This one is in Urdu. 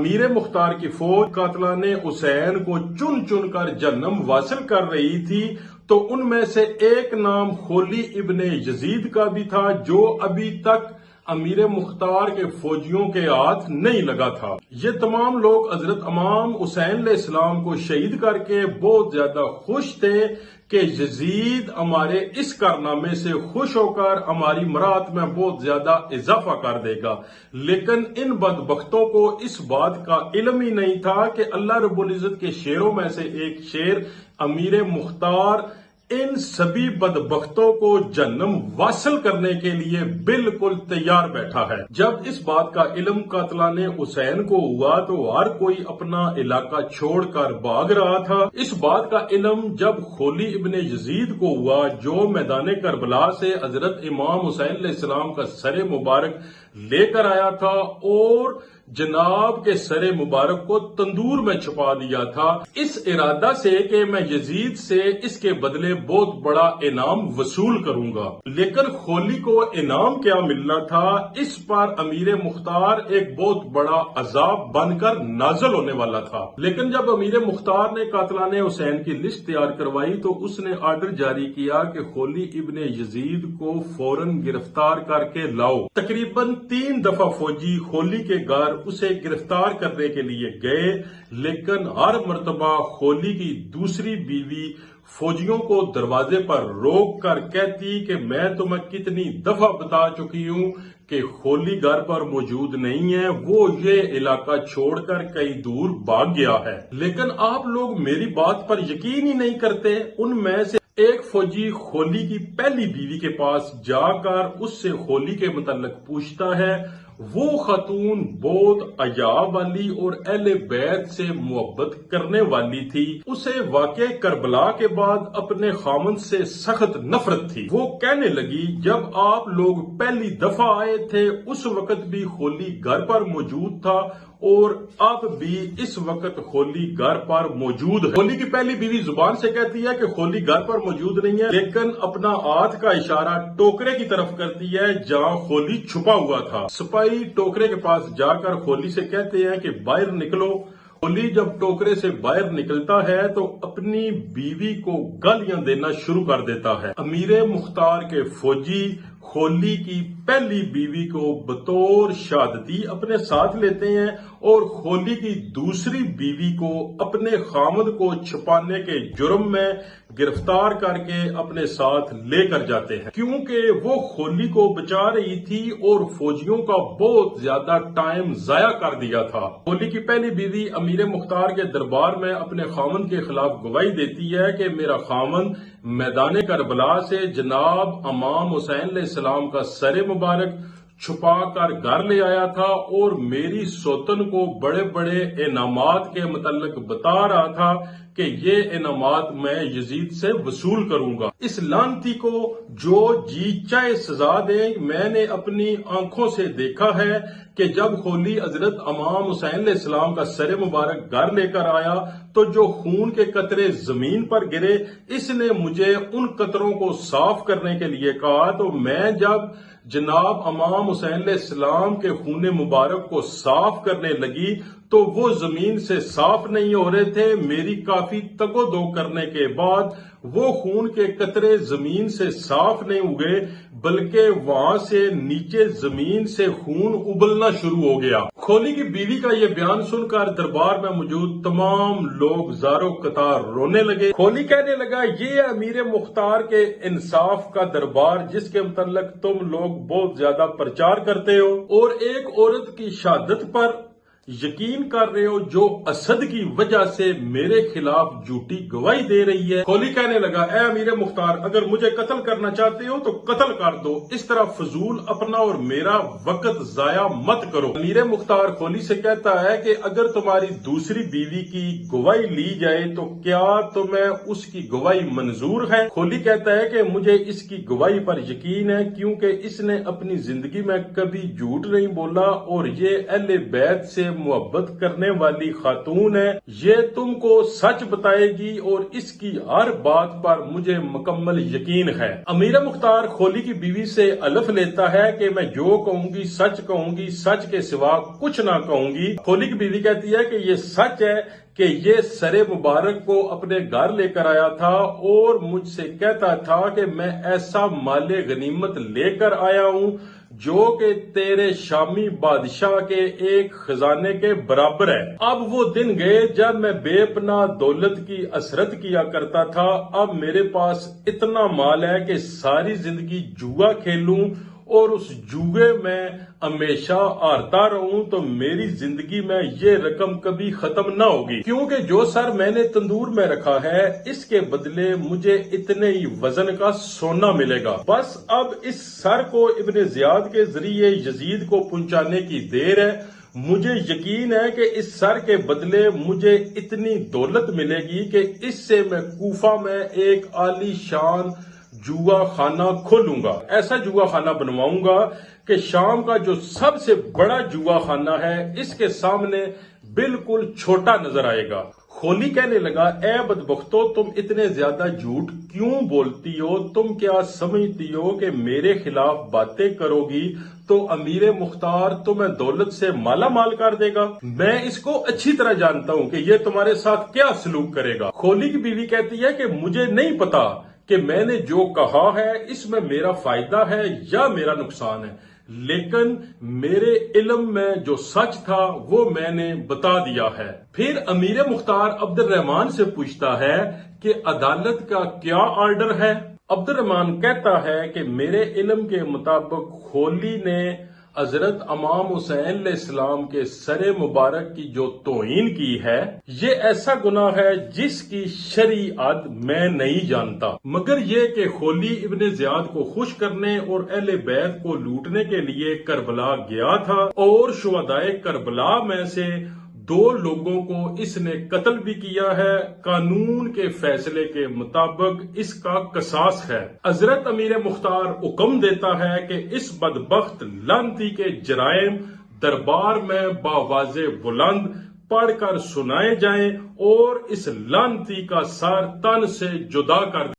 امیر مختار کی فوج قاتلان حسین کو چن چن کر جہنم واصل کر رہی تھی تو ان میں سے ایک نام خولی ابن یزید کا بھی تھا جو ابھی تک امیر مختار کے فوجیوں کے ہاتھ نہیں لگا تھا۔ یہ تمام لوگ حضرت امام حسین علیہ السلام کو شہید کر کے بہت زیادہ خوش تھے کہ یزید ہمارے اس کارنامے سے خوش ہو کر ہماری مراد میں بہت زیادہ اضافہ کر دے گا، لیکن ان بدبختوں کو اس بات کا علم ہی نہیں تھا کہ اللہ رب العزت کے شعروں میں سے ایک شعر امیر مختار ان سبھی بدبختوں کو جہنم واصل کرنے کے لیے بالکل تیار بیٹھا ہے۔ جب اس بات کا علم قاتلان حسین کو ہوا تو ہر کوئی اپنا علاقہ چھوڑ کر بھاگ رہا تھا۔ اس بات کا علم جب خولی ابن یزید کو ہوا جو میدان کربلا سے حضرت امام حسین علیہ السلام کا سر مبارک لے کر آیا تھا اور جناب کے سر مبارک کو تندور میں چھپا دیا تھا، اس ارادہ سے کہ میں یزید سے اس کے بدلے بہت بڑا انعام وصول کروں گا۔ لیکن خولی کو انعام کیا ملنا تھا، اس پر امیر مختار ایک بہت بڑا عذاب بن کر نازل ہونے والا تھا۔ لیکن جب امیر مختار نے قاتلان حسین کی لسٹ تیار کروائی تو اس نے آرڈر جاری کیا کہ خولی ابن یزید کو فوراً گرفتار کر کے لاؤ۔ تقریباً 3 دفعہ فوجی خولی کے گھر اسے گرفتار کرنے کے لیے گئے، لیکن ہر مرتبہ خولی کی دوسری بیوی فوجیوں کو دروازے پر روک کر کہتی کہ میں تمہیں کتنی دفعہ بتا چکی ہوں کہ خولی گھر پر موجود نہیں ہے، وہ یہ علاقہ چھوڑ کر کئی دور بھاگ گیا ہے۔ لیکن آپ لوگ میری بات پر یقین ہی نہیں کرتے۔ ان میں سے ایک فوجی خولی کی پہلی بیوی کے پاس جا کر اس سے خولی کے متعلق پوچھتا ہے۔ وہ خاتون بہت حیا والی اور اہل بیت سے محبت کرنے والی تھی۔ اسے واقعہ کربلا کے بعد اپنے خامند سے سخت نفرت تھی۔ وہ کہنے لگی جب آپ لوگ پہلی دفعہ آئے تھے اس وقت بھی خولی گھر پر موجود تھا اور اب بھی اس وقت خولی گھر پر موجود ہے۔ خولی کی پہلی بیوی زبان سے کہتی ہے کہ خولی گھر پر موجود نہیں ہے، لیکن اپنا ہاتھ کا اشارہ ٹوکرے کی طرف کرتی ہے جہاں خولی چھپا ہوا تھا۔ سپاہی ٹوکرے کے پاس جا کر خولی سے کہتے ہیں کہ باہر نکلو۔ خولی جب ٹوکرے سے باہر نکلتا ہے تو اپنی بیوی کو گالیاں دینا شروع کر دیتا ہے۔ امیر مختار کے فوجی خولی کی پہلی بیوی کو بطور شہادتی اپنے ساتھ لیتے ہیں اور خولی کی دوسری بیوی کو اپنے خامد کو چھپانے کے جرم میں گرفتار کر کے اپنے ساتھ لے کر جاتے ہیں، کیونکہ وہ خولی کو بچا رہی تھی اور فوجیوں کا بہت زیادہ ٹائم ضائع کر دیا تھا۔ خولی کی پہلی بیوی امیر مختار کے دربار میں اپنے خامد کے خلاف گواہی دیتی ہے کہ میرا خامد میدان کربلا سے جناب امام حسین علیہ السلام کا سر مبارک چھپا کر گھر لے آیا تھا اور میری سوتن کو بڑے بڑے انعامات کے متعلق بتا رہا تھا کہ یہ انعامات میں یزید سے وصول کروں گا۔ اس لعنتی کو جو جی چاہے سزا دے، میں نے اپنی آنکھوں سے دیکھا ہے کہ جب خولی حضرت امام حسین علیہ السلام کا سر مبارک گھر لے کر آیا تو جو خون کے قطرے زمین پر گرے، اس نے مجھے ان قطروں کو صاف کرنے کے لیے کہا تو میں جب جناب امام حسین علیہ السلام کے خون مبارک کو صاف کرنے لگی تو وہ زمین سے صاف نہیں ہو رہے تھے۔ میری کافی تگ و دو کرنے کے بعد وہ خون کے قطرے زمین سے صاف نہیں ہوئے بلکہ وہاں سے نیچے زمین سے خون ابلنا شروع ہو گیا۔ خولی کی بیوی کا یہ بیان سن کر دربار میں موجود تمام لوگ زارو قطار رونے لگے۔ خولی کہنے لگا یہ امیر مختار کے انصاف کا دربار جس کے متعلق تم لوگ بہت زیادہ پرچار کرتے ہو اور ایک عورت کی شہادت پر یقین کر رہے ہو جو اسد کی وجہ سے میرے خلاف جھوٹی گواہی دے رہی ہے۔ خولی کہنے لگا اے امیر مختار اگر مجھے قتل کرنا چاہتے ہو تو قتل کر دو، اس طرح فضول اپنا اور میرا وقت ضائع مت کرو۔ امیر مختار خولی سے کہتا ہے کہ اگر تمہاری دوسری بیوی کی گواہی لی جائے تو کیا تمہیں اس کی گواہی منظور ہے؟ خولی کہتا ہے کہ مجھے اس کی گواہی پر یقین ہے کیونکہ اس نے اپنی زندگی میں کبھی جھوٹ نہیں بولا اور یہ اہل بیت سے محبت کرنے والی خاتون ہے، یہ تم کو سچ بتائے گی اور اس کی ہر بات پر مجھے مکمل یقین ہے۔ امیر مختار کھولی کی بیوی سے الف لیتا ہے کہ میں جو کہوں گی سچ کے سوا کچھ نہ کہوں گی۔ کھولی کی بیوی کہتی ہے کہ یہ سچ ہے کہ یہ سر مبارک کو اپنے گھر لے کر آیا تھا اور مجھ سے کہتا تھا کہ میں ایسا مال غنیمت لے کر آیا ہوں جو کہ تیرے شامی بادشاہ کے ایک خزانے کے برابر ہے۔ اب وہ دن گئے جب میں بے پناہ دولت کی حسرت کیا کرتا تھا، اب میرے پاس اتنا مال ہے کہ ساری زندگی جوا کھیلوں اور اس جوئے میں ہمیشہ ہارتا رہوں تو میری زندگی میں یہ رقم کبھی ختم نہ ہوگی، کیونکہ جو سر میں نے تندور میں رکھا ہے اس کے بدلے مجھے اتنے ہی وزن کا سونا ملے گا۔ بس اب اس سر کو ابن زیاد کے ذریعے یزید کو پہنچانے کی دیر ہے۔ مجھے یقین ہے کہ اس سر کے بدلے مجھے اتنی دولت ملے گی کہ اس سے میں کوفہ میں ایک عالی شان جوا خانہ کھولوں گا، ایسا جوا خانہ بنواؤں گا کہ شام کا جو سب سے بڑا جوا خانہ ہے اس کے سامنے بالکل چھوٹا نظر آئے گا۔ کھولی کہنے لگا، اے بدبختو، تم اتنے زیادہ جھوٹ کیوں بولتی ہو؟ تم کیا سمجھتی ہو کہ میرے خلاف باتیں کرو گی تو امیر مختار تمہیں دولت سے مالا مال کر دے گا؟ میں اس کو اچھی طرح جانتا ہوں کہ یہ تمہارے ساتھ کیا سلوک کرے گا۔ کھولی کی بیوی کہتی ہے کہ مجھے نہیں پتا کہ میں نے جو کہا ہے اس میں میرا فائدہ ہے یا میرا نقصان ہے، لیکن میرے علم میں جو سچ تھا وہ میں نے بتا دیا ہے۔ پھر امیر مختار عبد الرحمن سے پوچھتا ہے کہ عدالت کا کیا آرڈر ہے؟ عبد الرحمن کہتا ہے کہ میرے علم کے مطابق کھولی نے حضرت امام حسین علیہ السلام کے سر مبارک کی جو توہین کی ہے یہ ایسا گناہ ہے جس کی شرعی حد میں نہیں جانتا، مگر یہ کہ کھولی ابن زیاد کو خوش کرنے اور اہل بیت کو لوٹنے کے لیے کربلا گیا تھا اور شہدائے کربلا میں سے 2 لوگوں کو اس نے قتل بھی کیا ہے۔ قانون کے فیصلے کے مطابق اس کا قصاص ہے۔ حضرت امیر مختار حکم دیتا ہے کہ اس بدبخت لعنتی کے جرائم دربار میں بآواز بلند پڑھ کر سنائے جائیں اور اس لعنتی کا سر تن سے جدا کر